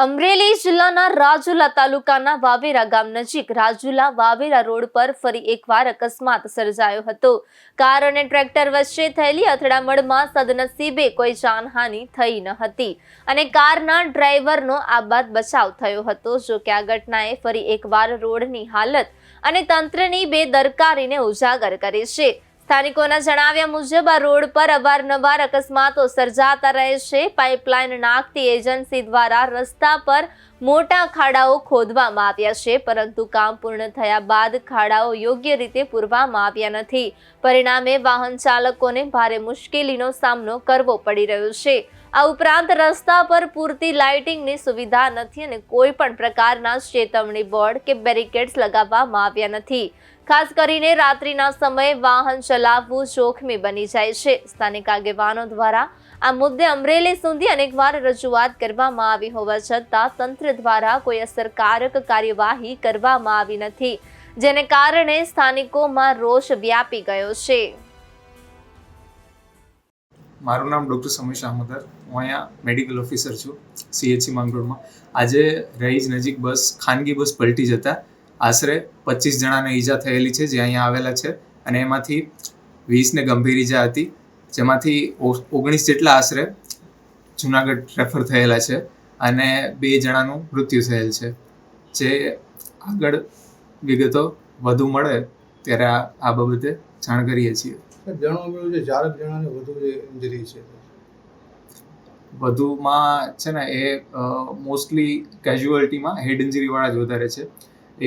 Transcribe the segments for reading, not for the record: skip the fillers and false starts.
અમરેલી જિલ્લાના રાજુલા તાલુકાના વાવેરા ગામ નજીક રાજુલા વાવેરા રોડ પર ફરી એકવાર અકસ્માત સર્જાયો હતો. કાર અને ટ્રેક્ટર વચ્ચે થયેલી અથડામણમાં સદનસીબે કોઈ જાનહાનિ થઈ ન હતી અને કારના ડ્રાઈવરનો આબાદ બચાવ થયો હતો. જો કે આ ઘટનાએ ફરી એકવાર રોડની હાલત અને તંત્રની બેદરકારીને ઉજાગર કરી છે. સ્થાનિકોના જણાવ્યા મુજબ આ રોડ પર અવારનવાર અકસ્માતો સર્જાતા રહે છે. પાઇપલાઇન નાખતી એજન્સી દ્વારા રસ્તા પર મોટા ખાડાઓ ખોદવામાં આવ્યા છે, પરંતુ કામ પૂર્ણ થયા બાદ ખાડાઓ યોગ્ય રીતે પૂરવામાં આવ્યા નથી. પરિણામે વાહન ચાલકોને ભારે મુશ્કેલીનો સામનો કરવો પડી રહ્યો છે. આ ઉપરાંત રસ્તા પર પૂરતી લાઇટિંગની સુવિધા નથી અને કોઈ પણ પ્રકારના ચેતવણી બોર્ડ કે બેરિકેડ્સ લગાવવામાં આવ્યા નથી. ખાસ કરીને રાત્રિના સમયે વાહન ચલાવવું જોખમી બની જાય છે. સ્થાનિક આગેવાનો દ્વારા આ મુદ્દે અમરેલી સુધી અનેકવાર રજૂઆત કરવામાં આવી હોવા છતાં તંત્ર દ્વારા કોઈ અસરકારક કાર્યવાહી કરવામાં આવી નથી, જેને કારણે સ્થાનિકોમાં રોષ વ્યાપી ગયો છે. મારું નામ ડૉક્ટર સમીર શામોદર. હું અહીંયા મેડિકલ ઓફિસર છું CHC માંગરોળમાં. આજે રહીજ નજીક ખાનગી બસ પલટી જતા આશરે 25 જણાને ઈજા થયેલી છે, જે અહીંયા આવેલા છે, અને એમાંથી 20ને ગંભીર ઈજા હતી, જેમાંથી 19 જેટલા આશરે જુનાગઢ રેફર થયેલા છે અને 2 જણાનું મૃત્યુ થયેલ છે. જે આગળ વિગતો વધુ મળે ત્યારે આ બાબતે જાણ કરીએ છીએ. જાણવા મળ્યું છે 4 જણાને વધુ ઇન્જરી છે. વધુમાં છે ને એ મોસ્ટલી કેઝ્યુઅલ્ટીમાં હેડ ઇન્જરીવાળા જ વધારે છે.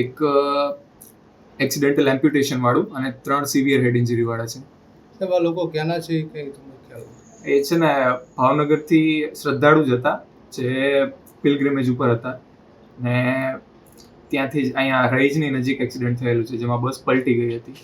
એક એક્સિડેન્ટલ એમ્પ્યુટેશન વાળું અને 3 સિવિયર હેડ ઇન્જરીવાળા છે. એવા લોકો ક્યાંના છે કંઈ તમને ખ્યાલ? એ છે ને ભાવનગરથી શ્રદ્ધાળુ જ હતા, જે પિલગ્રિમેજ ઉપર હતા, ને ત્યાંથી જ અહીંયા રહીજની નજીક એક્સિડન્ટ થયેલું છે, જેમાં બસ પલટી ગઈ હતી.